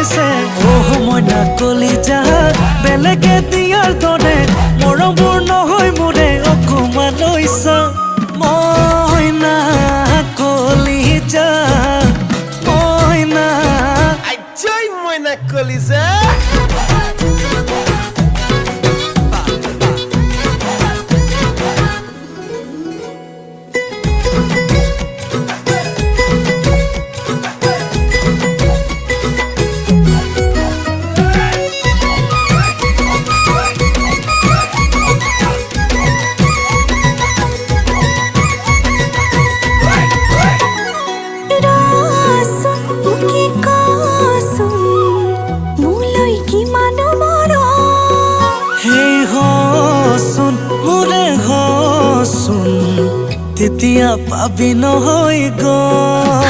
দিছে মইনা কলিজা বেলেগে দিয়াৰ দৰে মৰমবোৰ নহয় মোৰে অকমান লৈছা মইনা কলিজা মইনা আইজৈ মইনা কলিজা তেতিয়া পাবি নহয় গম